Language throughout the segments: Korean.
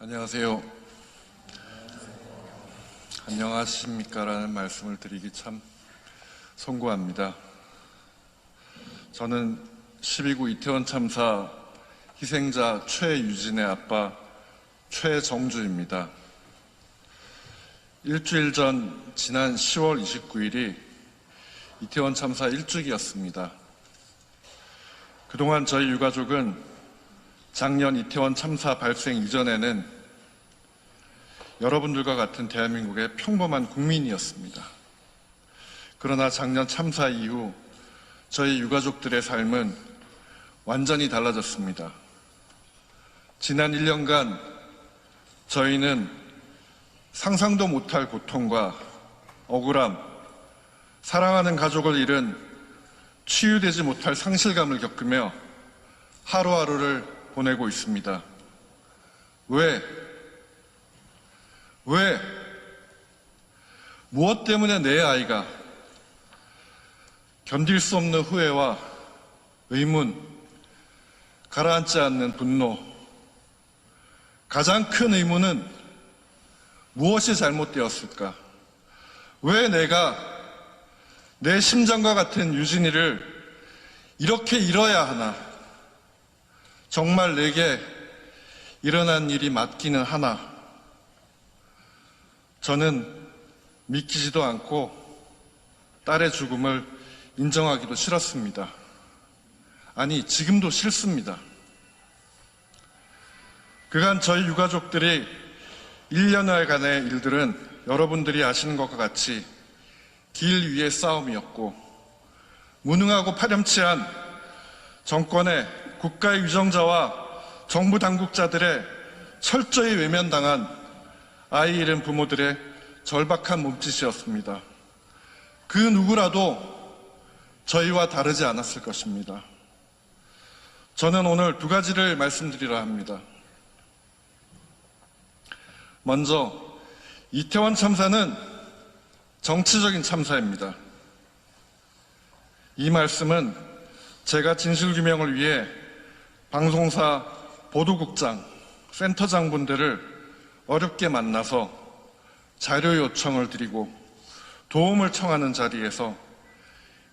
안녕하세요. 안녕하십니까라는 말씀을 드리기 참 송구합니다. 저는 12구 이태원 참사 희생자 최유진의 아빠 최정주입니다. 일주일 전 지난 10월 29일이 이태원 참사 1주기였습니다. 그동안 저희 유가족은 작년 이태원 참사 발생 이전에는 여러분들과 같은 대한민국의 평범한 국민이었습니다. 그러나 작년 참사 이후 저희 유가족들의 삶은 완전히 달라졌습니다. 지난 1년간 저희는 상상도 못할 고통과 억울함, 사랑하는 가족을 잃은 치유되지 못할 상실감을 겪으며 하루하루를 보내고 있습니다. 왜? 무엇 때문에 내 아이가 견딜 수 없는 후회와 의문, 가라앉지 않는 분노, 가장 큰 의문은 무엇이 잘못되었을까? 왜 내가 내 심장과 같은 유진이를 이렇게 잃어야 하나? 정말 내게 일어난 일이 맞기는 하나? 저는 믿기지도 않고 딸의 죽음을 인정하기도 싫었습니다. 아니, 지금도 싫습니다. 그간 저희 유가족들이 1년여간의 일들은 여러분들이 아시는 것과 같이 길 위의 싸움이었고, 무능하고 파렴치한 정권의 국가의 위정자와 정부 당국자들의 철저히 외면당한 아이 잃은 부모들의 절박한 몸짓이었습니다. 그 누구라도 저희와 다르지 않았을 것입니다. 저는 오늘 두 가지를 말씀드리려 합니다. 먼저, 이태원 참사는 정치적인 참사입니다. 이 말씀은 제가 진실규명을 위해 방송사 보도국장, 센터장분들을 어렵게 만나서 자료 요청을 드리고 도움을 청하는 자리에서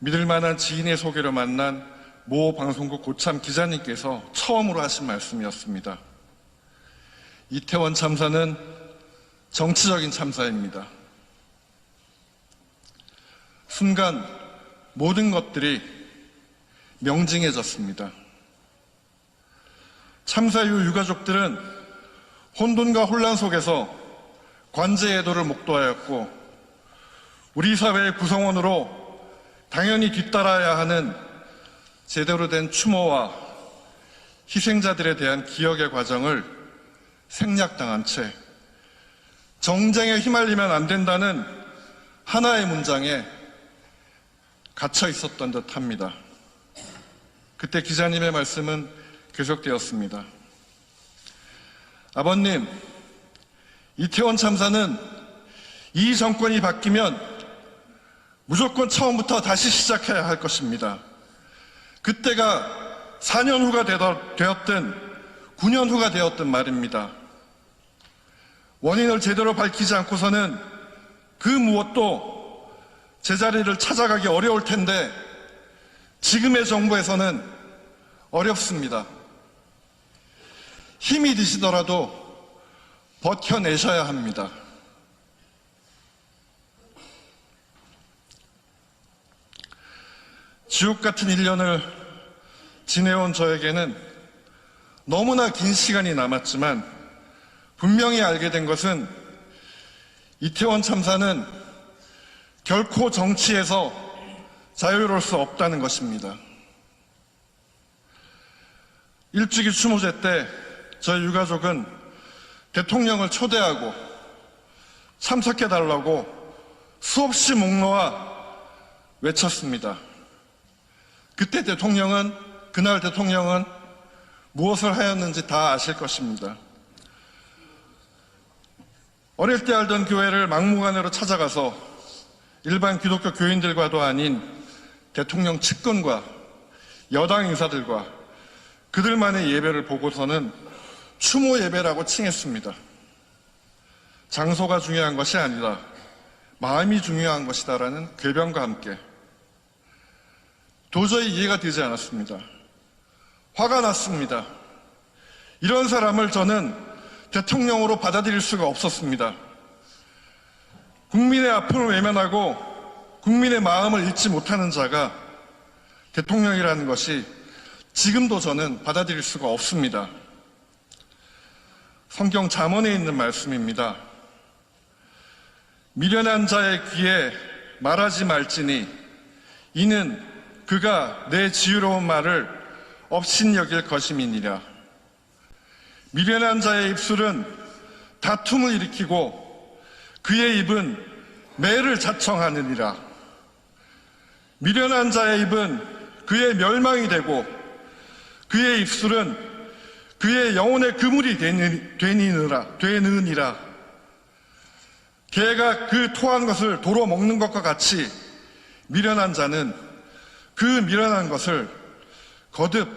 믿을 만한 지인의 소개로 만난 모 방송국 고참 기자님께서 처음으로 하신 말씀이었습니다. 이태원 참사는 정치적인 참사입니다. 순간 모든 것들이 명징해졌습니다. 참사 이후 유가족들은 혼돈과 혼란 속에서 관제애도를 목도하였고, 우리 사회의 구성원으로 당연히 뒤따라야 하는 제대로 된 추모와 희생자들에 대한 기억의 과정을 생략당한 채 정쟁에 휘말리면 안 된다는 하나의 문장에 갇혀 있었던 듯합니다. 그때 기자님의 말씀은 계속되었습니다. 아버님, 이태원 참사는 이 정권이 바뀌면 무조건 처음부터 다시 시작해야 할 것입니다. 그때가 4년 후가 되었든 9년 후가 되었든 말입니다. 원인을 제대로 밝히지 않고서는 그 무엇도 제자리를 찾아가기 어려울 텐데 지금의 정부에서는 어렵습니다. 힘이 드시더라도 버텨내셔야 합니다. 지옥 같은 1년을 지내온 저에게는 너무나 긴 시간이 남았지만 분명히 알게 된 것은 이태원 참사는 결코 정치에서 자유로울 수 없다는 것입니다. 일주기 추모제 때 저희 유가족은 대통령을 초대하고 참석해달라고 수없이 목놓아 외쳤습니다. 그날 대통령은 무엇을 하였는지 다 아실 것입니다. 어릴 때 알던 교회를 막무가내로 찾아가서 일반 기독교 교인들과도 아닌 대통령 측근과 여당 인사들과 그들만의 예배를 보고서는 추모 예배라고 칭했습니다. 장소가 중요한 것이 아니라 마음이 중요한 것이다라는 궤변과 함께 도저히 이해가 되지 않았습니다. 화가 났습니다. 이런 사람을 저는 대통령으로 받아들일 수가 없었습니다. 국민의 아픔을 외면하고 국민의 마음을 읽지 못하는 자가 대통령이라는 것이 지금도 저는 받아들일 수가 없습니다. 성경 잠언에 있는 말씀입니다. 미련한 자의 귀에 말하지 말지니 이는 그가 내 지혜로운 말을 업신여길 것임이니라. 미련한 자의 입술은 다툼을 일으키고 그의 입은 매를 자청하느니라. 미련한 자의 입은 그의 멸망이 되고 그의 입술은 그의 영혼의 그물이 되느니라. 개가 그 토한 것을 도로 먹는 것과 같이 미련한 자는 그 미련한 것을 거듭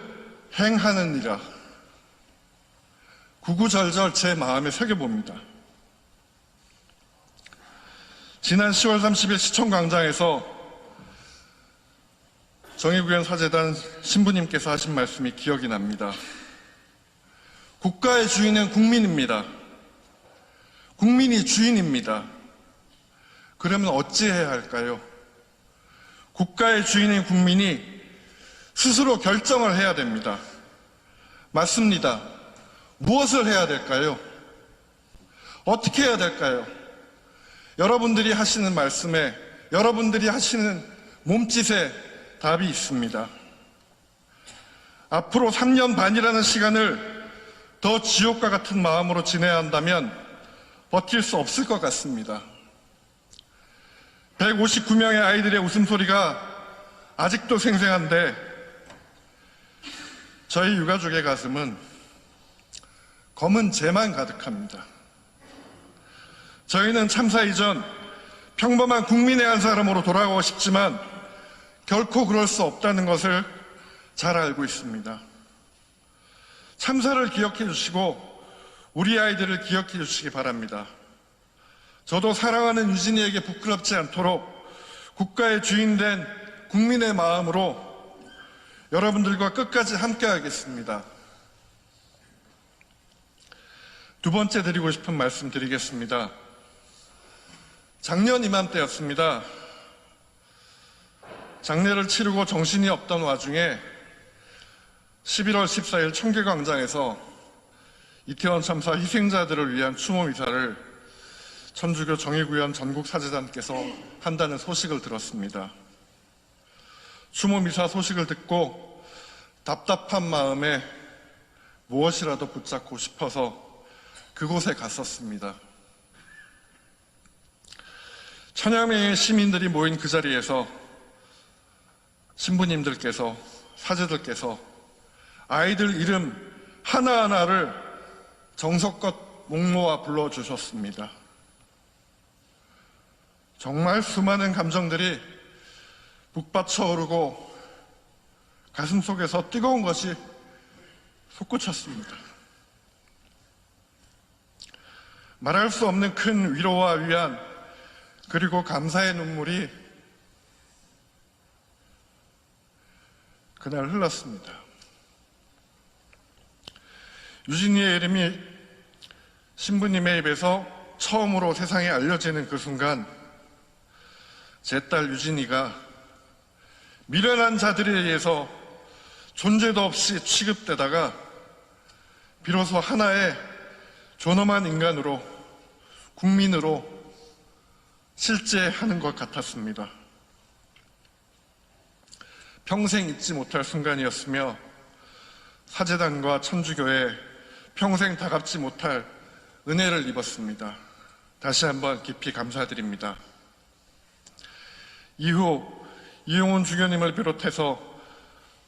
행하느니라. 구구절절 제 마음에 새겨봅니다. 지난 10월 30일 시청광장에서 정의구현 사재단 신부님께서 하신 말씀이 기억이 납니다. 국가의 주인은 국민입니다. 국민이 주인입니다. 그러면 어찌해야 할까요? 국가의 주인인 국민이 스스로 결정을 해야 됩니다. 맞습니다. 무엇을 해야 될까요? 어떻게 해야 될까요? 여러분들이 하시는 말씀에, 여러분들이 하시는 몸짓에 답이 있습니다. 앞으로 3년 반이라는 시간을 더 지옥과 같은 마음으로 지내야 한다면 버틸 수 없을 것 같습니다. 159명의 아이들의 웃음소리가 아직도 생생한데 저희 유가족의 가슴은 검은 재만 가득합니다. 저희는 참사 이전 평범한 국민의 한 사람으로 돌아가고 싶지만 결코 그럴 수 없다는 것을 잘 알고 있습니다. 참사를 기억해 주시고 우리 아이들을 기억해 주시기 바랍니다. 저도 사랑하는 유진이에게 부끄럽지 않도록 국가의 주인된 국민의 마음으로 여러분들과 끝까지 함께 하겠습니다. 두 번째 드리고 싶은 말씀 드리겠습니다. 작년 이맘때였습니다. 장례를 치르고 정신이 없던 와중에 11월 14일 청계광장에서 이태원 참사 희생자들을 위한 추모 미사를 천주교 정의구현 전국사재단께서 한다는 소식을 들었습니다. 추모 미사 소식을 듣고 답답한 마음에 무엇이라도 붙잡고 싶어서 그곳에 갔었습니다. 천여 명의 시민들이 모인 그 자리에서 신부님들께서, 사제들께서 아이들 이름 하나하나를 정성껏 목놓아 불러주셨습니다. 정말 수많은 감정들이 북받쳐 오르고 가슴속에서 뜨거운 것이 솟구쳤습니다. 말할 수 없는 큰 위로와 위안 그리고 감사의 눈물이 그날 흘렀습니다. 유진이의 이름이 신부님의 입에서 처음으로 세상에 알려지는 그 순간 제 딸 유진이가 미련한 자들에 의해서 존재도 없이 취급되다가 비로소 하나의 존엄한 인간으로, 국민으로 실제하는 것 같았습니다. 평생 잊지 못할 순간이었으며 사제단과 천주교에 평생 다 갚지 못할 은혜를 입었습니다. 다시 한번 깊이 감사드립니다. 이후 이용훈 주교님을 비롯해서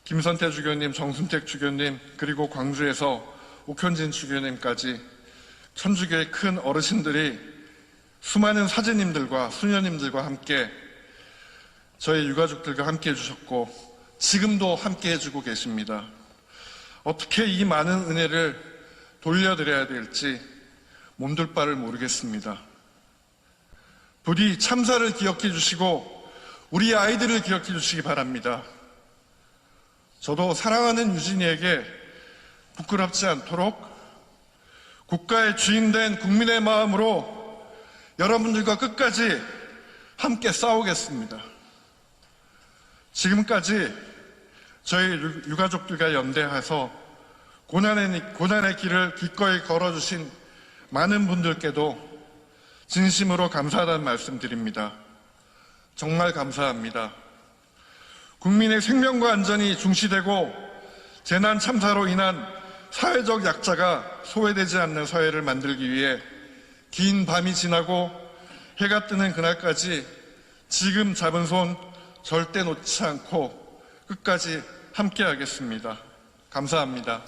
김선태 주교님, 정순택 주교님, 그리고 광주에서 옥현진 주교님까지 천주교의 큰 어르신들이 수많은 사제님들과 수녀님들과 함께 저희 유가족들과 함께 해주셨고 지금도 함께 해주고 계십니다. 어떻게 이 많은 은혜를 돌려드려야 될지 몸둘 바를 모르겠습니다. 부디 참사를 기억해 주시고 우리 아이들을 기억해 주시기 바랍니다. 저도 사랑하는 유진이에게 부끄럽지 않도록 국가의 주인된 국민의 마음으로 여러분들과 끝까지 함께 싸우겠습니다. 지금까지 저희 유가족들과 연대해서 고난의 길을 기꺼이 걸어주신 많은 분들께도 진심으로 감사하다는 말씀드립니다. 정말 감사합니다. 국민의 생명과 안전이 중시되고 재난 참사로 인한 사회적 약자가 소외되지 않는 사회를 만들기 위해 긴 밤이 지나고 해가 뜨는 그날까지 지금 잡은 손 절대 놓지 않고 끝까지 함께 하겠습니다. 감사합니다.